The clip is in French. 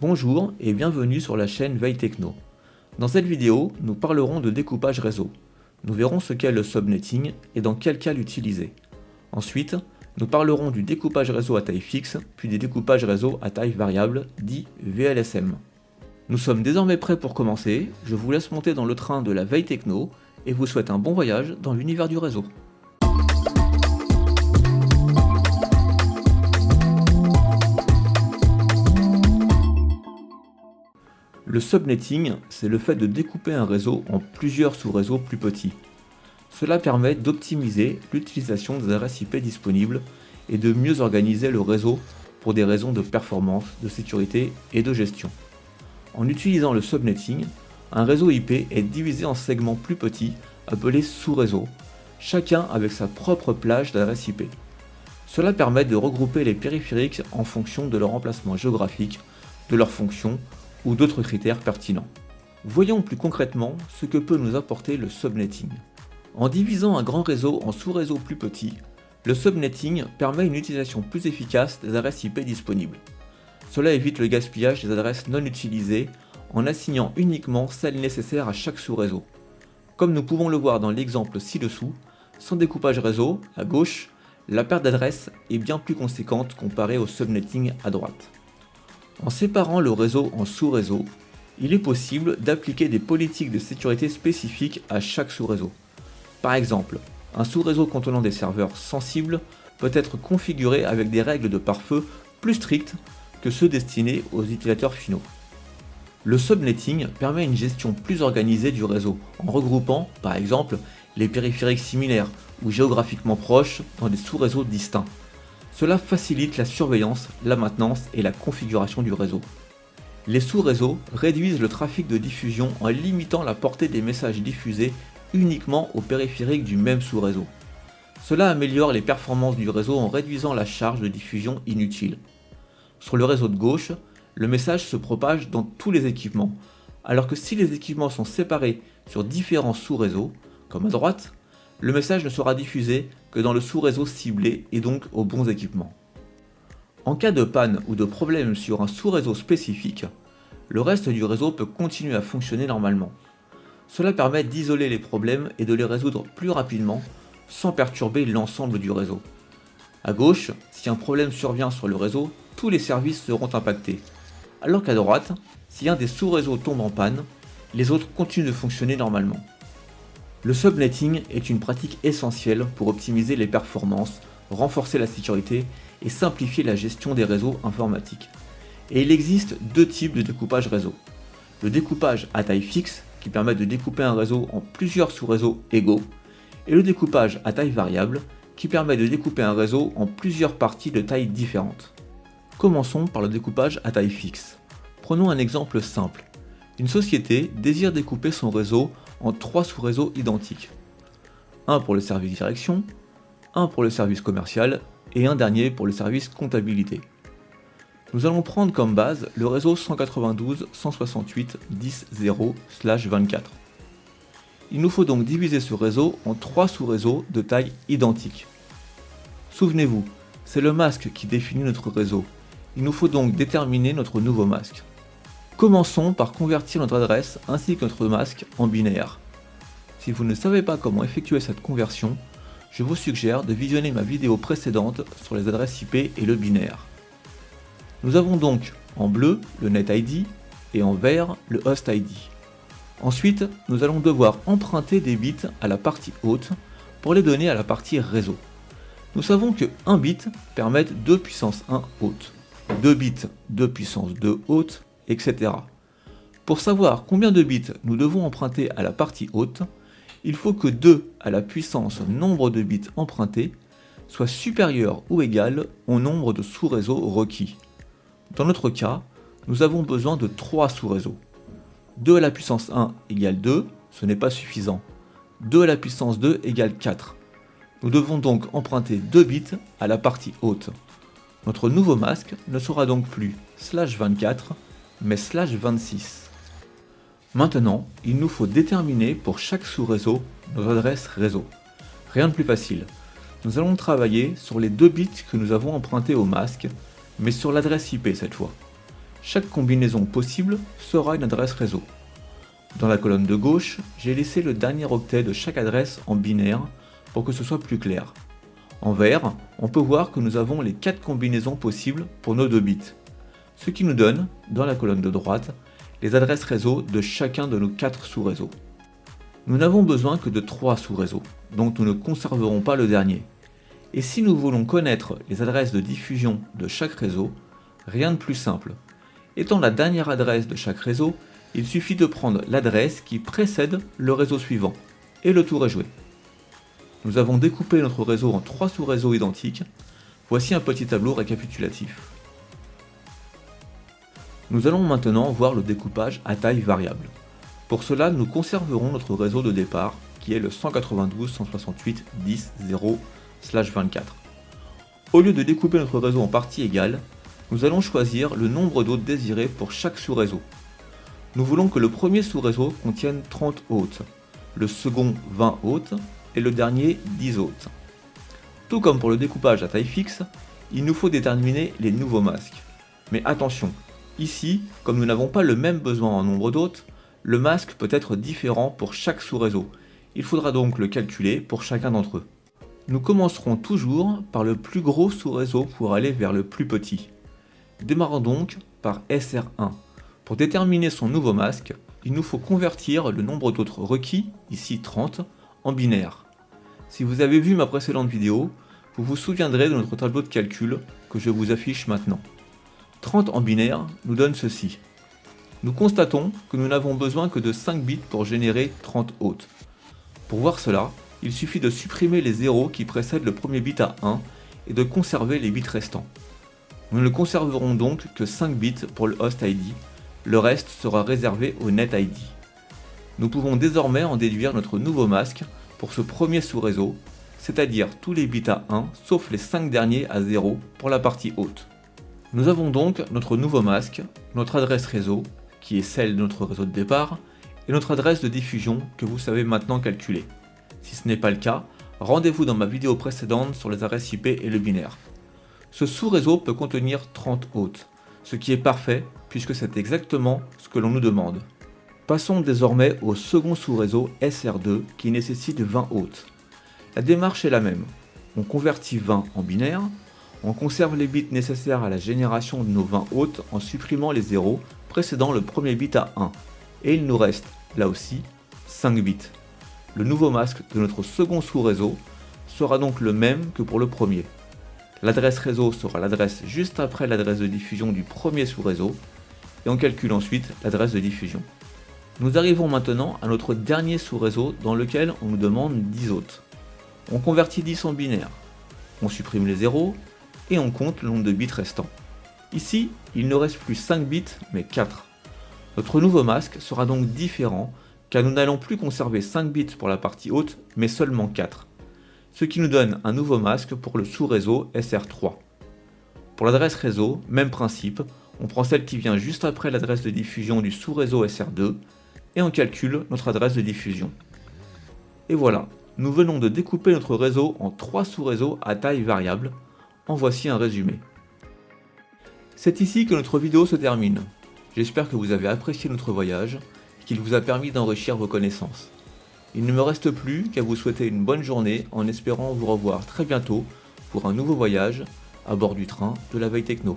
Bonjour et bienvenue sur la chaîne Veille Techno. Dans cette vidéo, nous parlerons de découpage réseau. Nous verrons ce qu'est le subnetting et dans quel cas l'utiliser. Ensuite, nous parlerons du découpage réseau à taille fixe, puis des découpages réseau à taille variable, dit VLSM. Nous sommes désormais prêts pour commencer, je vous laisse monter dans le train de la Veille Techno et vous souhaite un bon voyage dans l'univers du réseau. Le subnetting, c'est le fait de découper un réseau en plusieurs sous-réseaux plus petits. Cela permet d'optimiser l'utilisation des adresses IP disponibles et de mieux organiser le réseau pour des raisons de performance, de sécurité et de gestion. En utilisant le subnetting, un réseau IP est divisé en segments plus petits appelés sous-réseaux, chacun avec sa propre plage d'adresses IP. Cela permet de regrouper les périphériques en fonction de leur emplacement géographique, de leur fonction ou d'autres critères pertinents. Voyons plus concrètement ce que peut nous apporter le subnetting. En divisant un grand réseau en sous-réseaux plus petits, le subnetting permet une utilisation plus efficace des adresses IP disponibles. Cela évite le gaspillage des adresses non utilisées en assignant uniquement celles nécessaires à chaque sous-réseau. Comme nous pouvons le voir dans l'exemple ci-dessous, sans découpage réseau, à gauche, la perte d'adresses est bien plus conséquente comparée au subnetting à droite. En séparant le réseau en sous-réseaux, il est possible d'appliquer des politiques de sécurité spécifiques à chaque sous-réseau. Par exemple, un sous-réseau contenant des serveurs sensibles peut être configuré avec des règles de pare-feu plus strictes que ceux destinés aux utilisateurs finaux. Le subnetting permet une gestion plus organisée du réseau en regroupant, par exemple, les périphériques similaires ou géographiquement proches dans des sous-réseaux distincts. Cela facilite la surveillance, la maintenance et la configuration du réseau. Les sous-réseaux réduisent le trafic de diffusion en limitant la portée des messages diffusés uniquement aux périphériques du même sous-réseau. Cela améliore les performances du réseau en réduisant la charge de diffusion inutile. Sur le réseau de gauche, le message se propage dans tous les équipements, alors que si les équipements sont séparés sur différents sous-réseaux, comme à droite, le message ne sera diffusé que dans le sous-réseau ciblé et donc aux bons équipements. En cas de panne ou de problème sur un sous-réseau spécifique, le reste du réseau peut continuer à fonctionner normalement. Cela permet d'isoler les problèmes et de les résoudre plus rapidement sans perturber l'ensemble du réseau. À gauche, si un problème survient sur le réseau, tous les services seront impactés, alors qu'à droite, si un des sous-réseaux tombe en panne, les autres continuent de fonctionner normalement. Le subnetting est une pratique essentielle pour optimiser les performances, renforcer la sécurité et simplifier la gestion des réseaux informatiques. Et il existe deux types de découpage réseau. Le découpage à taille fixe, qui permet de découper un réseau en plusieurs sous-réseaux égaux, et le découpage à taille variable, qui permet de découper un réseau en plusieurs parties de taille différentes. Commençons par le découpage à taille fixe. Prenons un exemple simple. Une société désire découper son réseau en 3 sous-réseaux identiques. Un pour le service direction, un pour le service commercial et un dernier pour le service comptabilité. Nous allons prendre comme base le réseau 192.168.10.0/24. Il nous faut donc diviser ce réseau en 3 sous-réseaux de taille identique. Souvenez-vous, c'est le masque qui définit notre réseau. Il nous faut donc déterminer notre nouveau masque. Commençons par convertir notre adresse ainsi que notre masque en binaire. Si vous ne savez pas comment effectuer cette conversion, je vous suggère de visionner ma vidéo précédente sur les adresses IP et le binaire. Nous avons donc en bleu le NetID et en vert le HostID. Ensuite, nous allons devoir emprunter des bits à la partie haute pour les donner à la partie réseau. Nous savons que 1 bit permet 2 puissance 1 haute, 2 bits 2 puissance 2 haute, etc. Pour savoir combien de bits nous devons emprunter à la partie haute, il faut que 2 à la puissance nombre de bits empruntés soit supérieur ou égal au nombre de sous-réseaux requis. Dans notre cas, nous avons besoin de 3 sous-réseaux. 2 à la puissance 1 égale 2, ce n'est pas suffisant. 2 à la puissance 2 égale 4. Nous devons donc emprunter 2 bits à la partie haute. Notre nouveau masque ne sera donc plus /24, mais /26. Maintenant, il nous faut déterminer pour chaque sous-réseau nos adresses réseau. Rien de plus facile. Nous allons travailler sur les 2 bits que nous avons empruntés au masque, mais sur l'adresse IP cette fois. Chaque combinaison possible sera une adresse réseau. Dans la colonne de gauche, j'ai laissé le dernier octet de chaque adresse en binaire pour que ce soit plus clair. En vert, on peut voir que nous avons les 4 combinaisons possibles pour nos 2 bits, ce qui nous donne, dans la colonne de droite, les adresses réseau de chacun de nos 4 sous-réseaux. Nous n'avons besoin que de 3 sous-réseaux, donc nous ne conserverons pas le dernier. Et si nous voulons connaître les adresses de diffusion de chaque réseau, rien de plus simple. Étant la dernière adresse de chaque réseau, il suffit de prendre l'adresse qui précède le réseau suivant, et le tour est joué. Nous avons découpé notre réseau en 3 sous-réseaux identiques. Voici un petit tableau récapitulatif. Nous allons maintenant voir le découpage à taille variable. Pour cela, nous conserverons notre réseau de départ, qui est le 192.168.10.0/24. Au lieu de découper notre réseau en parties égales, nous allons choisir le nombre d'hôtes désirés pour chaque sous-réseau. Nous voulons que le premier sous-réseau contienne 30 hôtes, le second 20 hôtes et le dernier 10 hôtes. Tout comme pour le découpage à taille fixe, il nous faut déterminer les nouveaux masques. Mais attention, ici, comme nous n'avons pas le même besoin en nombre d'hôtes, le masque peut être différent pour chaque sous-réseau. Il faudra donc le calculer pour chacun d'entre eux. Nous commencerons toujours par le plus gros sous-réseau pour aller vers le plus petit. Démarrons donc par SR1. Pour déterminer son nouveau masque, il nous faut convertir le nombre d'hôtes requis, ici 30, en binaire. Si vous avez vu ma précédente vidéo, vous vous souviendrez de notre tableau de calcul que je vous affiche maintenant. 30 en binaire nous donne ceci. Nous constatons que nous n'avons besoin que de 5 bits pour générer 30 hôtes. Pour voir cela, il suffit de supprimer les zéros qui précèdent le premier bit à 1 et de conserver les bits restants. Nous ne conserverons donc que 5 bits pour le host ID, le reste sera réservé au net ID. Nous pouvons désormais en déduire notre nouveau masque pour ce premier sous-réseau, c'est-à-dire tous les bits à 1 sauf les 5 derniers à 0 pour la partie haute. Nous avons donc notre nouveau masque, notre adresse réseau, qui est celle de notre réseau de départ, et notre adresse de diffusion que vous savez maintenant calculer. Si ce n'est pas le cas, rendez-vous dans ma vidéo précédente sur les adresses IP et le binaire. Ce sous-réseau peut contenir 30 hôtes, ce qui est parfait puisque c'est exactement ce que l'on nous demande. Passons désormais au second sous-réseau SR2 qui nécessite 20 hôtes. La démarche est la même. On convertit 20 en binaire, on conserve les bits nécessaires à la génération de nos 20 hôtes en supprimant les zéros précédant le premier bit à 1, et il nous reste, là aussi, 5 bits. Le nouveau masque de notre second sous-réseau sera donc le même que pour le premier. L'adresse réseau sera l'adresse juste après l'adresse de diffusion du premier sous-réseau, et on calcule ensuite l'adresse de diffusion. Nous arrivons maintenant à notre dernier sous-réseau dans lequel on nous demande 10 hôtes. On convertit 10 en binaire, on supprime les zéros, et on compte le nombre de bits restants. Ici, il ne reste plus 5 bits, mais 4. Notre nouveau masque sera donc différent, car nous n'allons plus conserver 5 bits pour la partie haute, mais seulement 4. Ce qui nous donne un nouveau masque pour le sous-réseau SR3. Pour l'adresse réseau, même principe, on prend celle qui vient juste après l'adresse de diffusion du sous-réseau SR2, et on calcule notre adresse de diffusion. Et voilà, nous venons de découper notre réseau en 3 sous-réseaux à taille variable. En voici un résumé. C'est ici que notre vidéo se termine. J'espère que vous avez apprécié notre voyage et qu'il vous a permis d'enrichir vos connaissances. Il ne me reste plus qu'à vous souhaiter une bonne journée en espérant vous revoir très bientôt pour un nouveau voyage à bord du train de la veille techno.